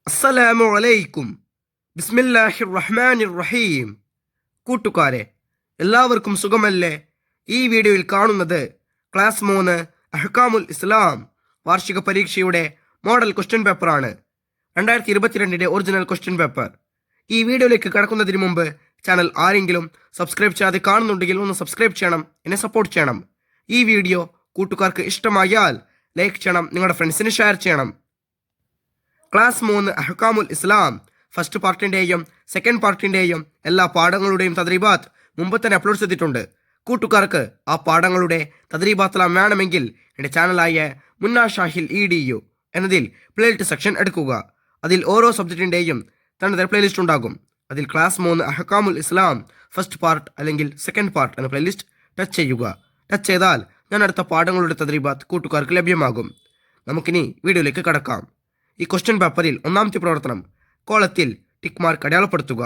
അസ്സലാമു അലൈക്കും. ബിസ്മില്ലാഹിർ റഹ്മാനിർ റഹീം. കൂട്ടുകാരെ, എല്ലാവർക്കും സുഖമല്ലേ? ഈ വീഡിയോയിൽ കാണുന്നത് ക്ലാസ് 3 അഹ്കാമുൽ ഇസ്ലാം വാർഷിക പരീക്ഷയുടെ മോഡൽ ക്വസ്റ്റ്യൻ പേപ്പറാണ്. 2022 ഒറിജിനൽ ക്വസ്റ്റ്യൻ പേപ്പർ. ഈ വീഡിയോയിലേക്ക് കടക്കുന്നതിന് മുമ്പ് ചാനൽ ആരെങ്കിലും സബ്സ്ക്രൈബ് ചെയ്യാതെ കാണുന്നുണ്ടെങ്കിൽ ഒന്ന് സബ്സ്ക്രൈബ് ചെയ്യണം, എന്നെ സപ്പോർട്ട് ചെയ്യണം. ഈ വീഡിയോ കൂട്ടുകാർക്ക് ഇഷ്ടമായാൽ ലൈക്ക് ചെയ്യണം, നിങ്ങളുടെ ഫ്രണ്ട്സിന് ഷെയർ ചെയ്യണം. ക്ലാസ് 3 അഹ്കാമുൽ ഇസ്ലാം ഫസ്റ്റ് പാർട്ടിൻ്റെയും സെക്കൻഡ് പാർട്ടിൻ്റെയും എല്ലാ പാഠങ്ങളുടെയും തദ്രീബാത്ത് മുമ്പ് തന്നെ അപ്ലോഡ് ചെയ്തിട്ടുണ്ട്. കൂട്ടുകാർക്ക് ആ പാഠങ്ങളുടെ തദ്രീബാത്തെല്ലാം വേണമെങ്കിൽ എൻ്റെ ചാനലായ മുന്ന ഷാഹിൽ EDU എന്നതിൽ പ്ലേലിസ്റ്റ് സെക്ഷൻ എടുക്കുക. അതിൽ ഓരോ സബ്ജക്റ്റിൻ്റെയും തനത് പ്ലേലിസ്റ്റ് ഉണ്ടാകും. അതിൽ ക്ലാസ് 3 അഹ്കാമുൽ ഇസ്ലാം ഫസ്റ്റ് പാർട്ട് അല്ലെങ്കിൽ സെക്കൻഡ് പാർട്ട് എന്ന പ്ലേലിസ്റ്റ് ടച്ച് ചെയ്യുക. ടച്ച് ചെയ്താൽ ഞാൻ അടുത്ത പാഠങ്ങളുടെ തദ്രീബാത്ത് കൂട്ടുകാർക്ക് ലഭ്യമാകും. നമുക്കിനി വീഡിയോയിലേക്ക് കടക്കാം. ഈ ക്വസ്റ്റ്യൻ പേപ്പറിൽ ഒന്നാമത്തെ പ്രവർത്തനം കോളത്തിൽ ടിക്ക് മാർക്ക് അടയാളപ്പെടുത്തുക.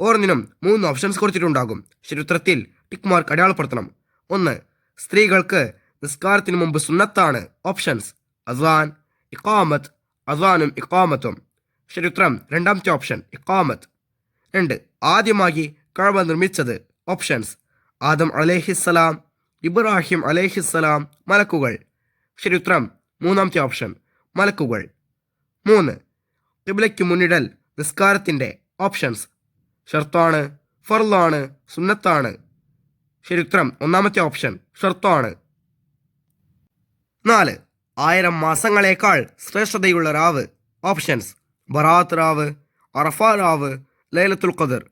ഓരോന്നിനും 3 ഓപ്ഷൻസ് കൊടുത്തിട്ടുണ്ടാകും. ശരിയുത്തരത്തിൽ ടിക്ക് മാർക്ക് അടയാളപ്പെടുത്തണം. 1. സ്ത്രീകൾക്ക് നിസ്കാരത്തിന് മുമ്പ് സുന്നത്താണ്. ഓപ്ഷൻസ് അസാൻ, ഇഖാമത്ത്, അസാനും ഇഖാമത്തും. ശരിയുത്തരം രണ്ടാമത്തെ ഓപ്ഷൻ ഇഖാമത്ത്. 2. ആദ്യമായി കഅബ നിർമ്മിച്ചത്. ഓപ്ഷൻസ് ആദം അലൈഹിസ്സലാം, ഇബ്രാഹിം അലൈഹിസ്സലാം, മലക്കുകൾ. ശരിയുത്തരം മൂന്നാമത്തെ ഓപ്ഷൻ മലക്കുകൾ. 3. ഖിബ്ലയ്ക്ക് മുന്നിടൽ നിസ്കാരത്തിൻ്റെ. ഓപ്ഷൻസ് ഷർത്താണ്, ഫർളാണ്, സുന്നത്താണ്. ശരിയുത്തരം ഒന്നാമത്തെ ഓപ്ഷൻ ഷർത്താണ്. 4. 1000 മാസങ്ങളേക്കാൾ ശ്രേഷ്ഠതയുള്ള രാവ്. ഓപ്ഷൻസ് ബറാത്ത് രാവ്, അറഫ രാവ്, ലൈലത്തുൽ ഖദർ.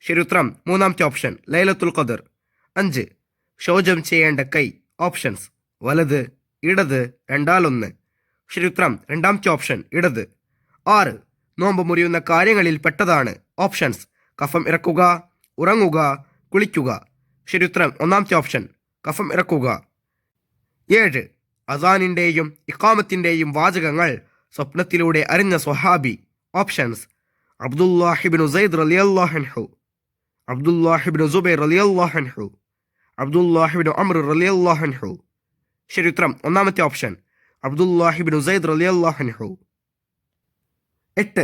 ശരിയുത്തരം മൂന്നാമത്തെ ഓപ്ഷൻ ലൈലത്തുൽ ഖദർ. 5. ശൗചം ചെയ്യേണ്ട കൈ. ഓപ്ഷൻസ് വലത്, ഇടത്, രണ്ടാലൊന്ന്. ശരിയുത്തരം രണ്ടാമത്തെ ഓപ്ഷൻ ഇടത്. 6. നോമ്പ് മുറിയുന്ന കാര്യങ്ങളിൽ പെട്ടതാണ്. ഓപ്ഷൻസ് കഫം ഇറക്കുക, ഉറങ്ങുക, കുളിക്കുക. ശരിയുത്തരം ഒന്നാമത്തെ ഓപ്ഷൻ കഫം ഇറക്കുക. 7. അസാനിൻ്റെയും ഇഖാമത്തിൻ്റെയും വാചകങ്ങൾ സ്വപ്നത്തിലൂടെ അറിഞ്ഞ സ്വഹാബി. ഓപ്ഷൻസ് അബ്ദുല്ലാഹിബ്നു സൈദ് റളിയല്ലാഹു അൻഹു, അബ്ദുല്ലാഹിബ്നു സുബൈർ റളിയല്ലാഹു അൻഹു, അബ്ദുല്ലാഹിബ്നു അംർ റളിയല്ലാഹു അൻഹു. ശരിയുത്തരം ഒന്നാമത്തെ ഓപ്ഷൻ അബ്ദുല്ലാഹിബ്നു സൈദ് റളിയല്ലാഹു അൻഹു. 8.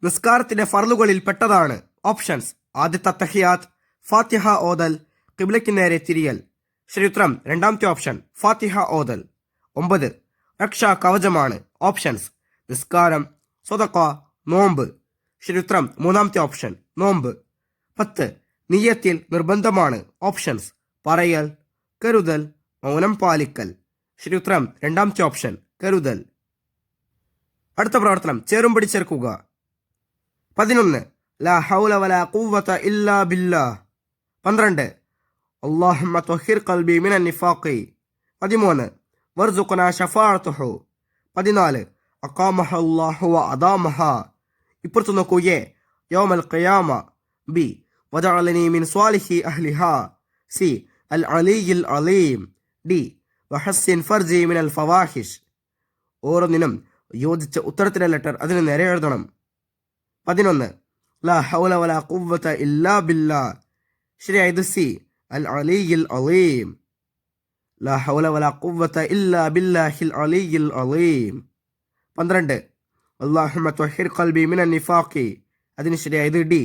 നിസ്കാരത്തിന്റെ ഫർളുകളിൽ പെട്ടതാണ്. ഓപ്ഷൻസ് ആദ്യത്തെ തഹിയാത്ത്, ഫാത്തിഹ ഓതൽ, ഖിബ്ലയ്ക്ക് നേരെ തിരിയൽ. ശരിയുത്തരം രണ്ടാമത്തെ ഓപ്ഷൻ ഫാത്തിഹ ഓതൽ. 9. രക്ഷാ കവചമാണ്. ഓപ്ഷൻസ് നിസ്കാരം, സ്വതക്ക, നോമ്പ്. ശരിയുത്തരം മൂന്നാമത്തെ ഓപ്ഷൻ നോമ്പ്. 10. നിയ്യത്തിൽ നിർബന്ധമാണ്. ഓപ്ഷൻസ് പറയൽ, കരുതൽ, മൗനം പാലിക്കൽ. ശരിയുത്തരം രണ്ടാമത്തെ ഓപ്ഷൻ കരുതൽ. അടുത്ത പ്രവർത്തനം ചേരുംപടി ചേർക്കുക. 11. ലാ ഹൗല വലാ ഖുവത ഇല്ലാ ബില്ലാഹ്. 12. അല്ലാഹുമ്മ ത്വഹിർ ഖൽബി മിനൻ നിഫാഖി. 13. വർസുഖ്നാ ശഫാഅത്തുഹു. 14. അഖാമഹ അല്ലാഹു വ അദാമഹ. ഇപ്പുറത്ത് നോക്കൂ. എ യൗമൽ ഖിയാമ. ബി വജഅലനി മിൻ സ്വാലിഹി അഹ്ലിഹാ. സി അൽ അലിയിൽ അലീം. ഡി വഹസ്സിൻ ഫർജി മിനൽ ഫവാഹിഷ്. ഓരോന്നിനും യോജിച്ച ഉത്തരത്തിലെ ലെറ്റർ അതിന് നേരെ എഴുതണം. 11. ലാ ഹൗല വലാ ഖുവത ഇല്ലാ ബില്ലാഹ്. ശരിയായത് സി അൽ അലിയിൽ അലീം. ലാ ഹൗല വലാ ഖുവത ഇല്ലാ ബില്ലാഹിൽ അലിയിൽ അലീം. 12. അല്ലാഹുമ്മ ത്വഹിർ ഖൽബി മിനൻ നിഫാഖി. അതിന് ശരിയായത് ഡി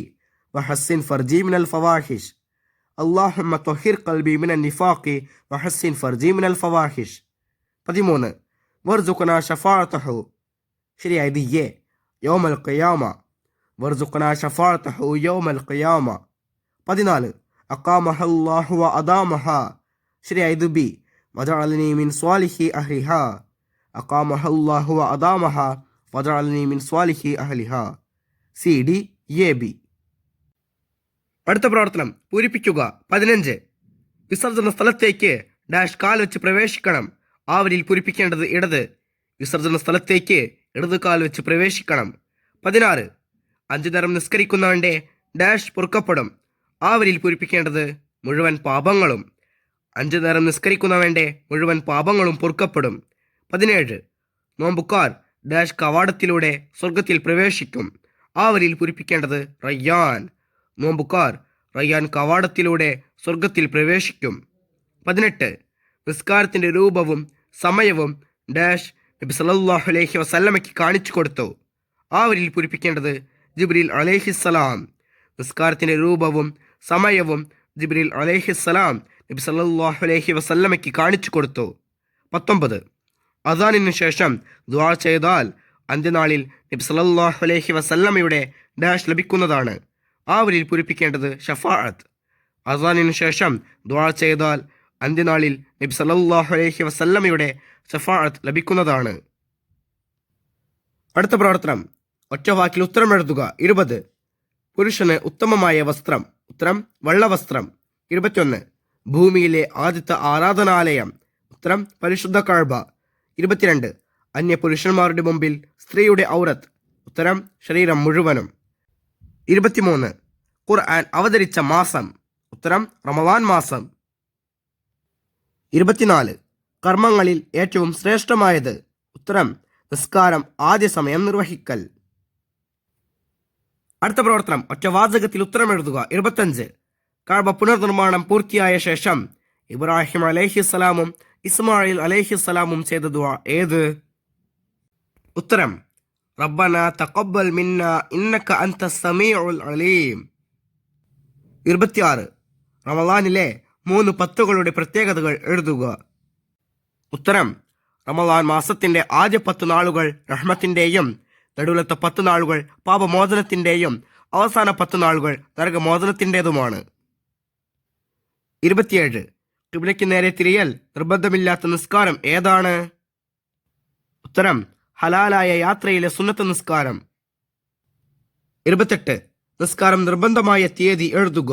വഹസ്സിൻ ഫർജി മിനൽ ഫവാഹിഷ്. അല്ലാഹുമ്മ ത്വഹിർ ഖൽബി മിനൻ നിഫാഖി വഹസ്സിൻ ഫർജി മിനൽ ഫവാഹിഷ്. 13. വർസുഖ്നാ ശഫാഅത്തുഹു. ശരിയായത് എ യൗമൽ ഖിയാമ. വർസുഖ്നാ ശഫാഅത്തുഹു യൗമൽ ഖിയാമ. 14. അഖാമഹ അല്ലാഹു വ അദാമഹ. ശരിയായത് ബി വജഅലനി മിൻ സ്വാലിഹി അഹ്ലിഹാ. അഖാമഹ അല്ലാഹു വ അദാമഹ വജഅലനി മിൻ സ്വാലിഹി അഹ്ലിഹാ. C D A B. അടുത്ത പ്രവർത്തനം പൂരിപ്പിക്കുക. 15. വിസർജന സ്ഥലത്തേക്ക് ഡാഷ് കാൽ വെച്ച് പ്രവേശിക്കണം. ആവരിൽ പൂരിപ്പിക്കേണ്ടത് ഇടത്. വിസർജന സ്ഥലത്തേക്ക് ഇടത് കാൽ വെച്ച് പ്രവേശിക്കണം. 16. 5 നേരം നിസ്കരിക്കുന്നവന്റെ ഡാഷ് പൊറുക്കപ്പെടും. ആവരിൽ പൂരിപ്പിക്കേണ്ടത് മുഴുവൻ പാപങ്ങളും. 5 നേരം നിസ്കരിക്കുന്നവന്റെ മുഴുവൻ പാപങ്ങളും പൊറുക്കപ്പെടും. 17. നോമ്പുകാർ ഡാഷ് കവാടത്തിലൂടെ സ്വർഗത്തിൽ പ്രവേശിക്കും. ആവരിൽ പൂരിപ്പിക്കേണ്ടത് റയ്യാൻ. നോമ്പുകാർ റയ്യാൻ കവാടത്തിലൂടെ സ്വർഗത്തിൽ പ്രവേശിക്കും. 18. നിസ്കാരത്തിന്റെ രൂപവും സമയവും ഡാഷ് നബി സല്ലല്ലാഹു അലൈഹി വസല്ലമയ്ക്ക് കാണിച്ചു കൊടുത്തു. ആവരിൽ പൂരിപ്പിക്കേണ്ടത് ജിബ്രീൽ അലൈഹിസ്സലാം. നിസ്കാരത്തിൻ്റെ രൂപവും സമയവും ജിബ്രീൽ അലൈഹിസ്സലാം നബി സല്ലല്ലാഹു അലൈഹി വസല്ലമയ്ക്ക് കാണിച്ചു കൊടുത്തു. 19. അസാനിനു ശേഷം ദുആ ചെയ്താൽ അന്ത്യനാളിൽ നബി സല്ലല്ലാഹു അലൈഹി വസല്ലമയുടെ ഡാഷ് ലഭിക്കുന്നതാണ്. ആവരിൽ പൂരിപ്പിക്കേണ്ടത് ഷഫാഅത്ത്. അസാനിനു ശേഷം ദുആ ചെയ്താൽ അന്ത്യനാളിൽ നബി സല്ലല്ലാഹു അലൈഹി വസല്ലമയുടെ ഷഫാഅത്ത് ലഭിക്കുന്നതാണ്. അടുത്ത പ്രവർത്തനം, ഒറ്റവാക്കിൽ ഉത്തരം എഴുതുക. 20. പുരുഷന് ഉത്തമമായ വസ്ത്രം. ഉത്തരം വെള്ളവസ്ത്രം. 21. ഭൂമിയിലെ ആദ്യത്തെ ആരാധനാലയം. ഉത്തരം പരിശുദ്ധ കഅബ. 22. അന്യ പുരുഷന്മാരുടെ മുമ്പിൽ സ്ത്രീയുടെ ഔറത്ത്. ഉത്തരം ശരീരം മുഴുവനും. 23. ഖുർആൻ അവതരിച്ച മാസം. ഉത്തരം റമദാൻ മാസം. 24. കർമ്മങ്ങളിൽ ഏറ്റവും ശ്രേഷ്ഠമായത്. ഉത്തരം നിസ്കാരം ആദ്യ സമയം നിർവഹിക്കൽ. അടുത്ത പ്രവർത്തനം, ഒറ്റവാചകത്തിൽ ഉത്തരം എഴുതുക. 25. കഅബ പുനർനിർമ്മാണം പൂർത്തിയായ ശേഷം ഇബ്രാഹിം അലൈഹിസ്സലാമും ഇസ്മായിൽ അലൈഹിസ്സലാമും ചെയ്ത ദുആ ഏത്? ഉത്തരം റബ്ബന തഖബ്ബൽ മിന്ന ഇന്നക അൻതസ് സമീഉൽ അലീം. 26. റമളാനിലെ 3 പത്തുകളുടെ പ്രത്യേകതകൾ എഴുതുക. ഉത്തരം റമളാൻ മാസത്തിന്റെ ആദ്യ 10 നാളുകൾ റഹ്മത്തിന്റെയും നടുവിലത്തെ 10 നാളുകൾ പാപമോചനത്തിന്റെയും അവസാന 10 നാളുകൾ നരകമോചനത്തിൻ്റെതുമാണ്. 27. ഖിബ്ലയ്ക്ക് നേരെ തിരിയൽ നിർബന്ധമില്ലാത്ത നിസ്കാരം ഏതാണ്? ഉത്തരം ഹലാലായ യാത്രയിലെ സുന്നത്ത് നിസ്കാരം. 28. നിസ്കാരം നിർബന്ധമായ തീയതി എഴുതുക.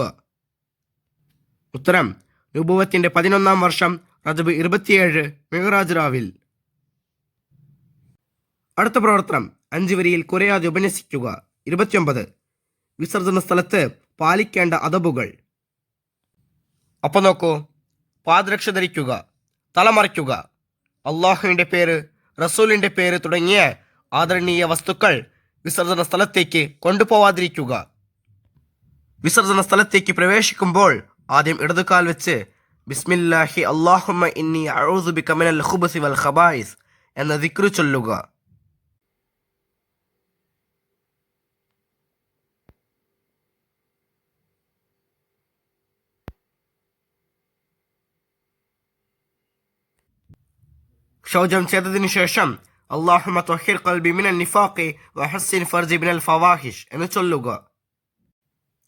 ഉത്തരം നുബുവത്തിന്റെ 11-ാം വർഷം റജബ് 27 മിഅ്റാജ് രാവിൽ. അടുത്ത പ്രവർത്തനം, 5 വരിയിൽ കുറയാതെ ഉപന്യസിക്കുക. 29. വിസർജന സ്ഥലത്ത് പാലിക്കേണ്ട അദബുകൾ. അപ്പം നോക്കൂ, പാദരക്ഷ ധരിക്കുക, തലമറയ്ക്കുക, അള്ളാഹുവിൻ്റെ പേര്, റസൂലിൻ്റെ പേര് തുടങ്ങിയ ആദരണീയ വസ്തുക്കൾ വിസർജന സ്ഥലത്തേക്ക് കൊണ്ടുപോവാതിരിക്കുക. വിസർജന സ്ഥലത്തേക്ക് പ്രവേശിക്കുമ്പോൾ ആദ്യം ഇടതുകാൽ വെച്ച് ബിസ്മില്ലാഹി അല്ലാഹുമ്മ ഇന്നി അഊദു ബിക മിനൽ ഖുബുസി വൽ ഖബായിസ് എന്ന ദിക്ർ ചൊല്ലുക. ശൗചം ചെയ്തതിനു ശേഷം അല്ലാഹുമ്മ ത്വഹിർ ഖൽബി മിനൽ നിഫാഖി വഹസ്സിൻ ഫർജി മിനൽ ഫവാഹിഷ് എന്ന് ചൊല്ലുക.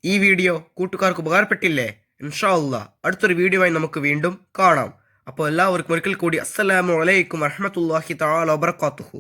ഈ വീഡിയോ കൂട്ടുകാർക്ക് ഉപകാരപ്പെട്ടില്ലേ? ഇൻഷാ അല്ലാഹ് അടുത്തൊരു വീഡിയോയുമായി നമുക്ക് വീണ്ടും കാണാം. അപ്പോൾ എല്ലാവർക്കും ഒരിക്കൽ കൂടി അസ്സലാമു അലൈക്കും വറഹ്മത്തുള്ളാഹി തആല വബറകാതുഹു.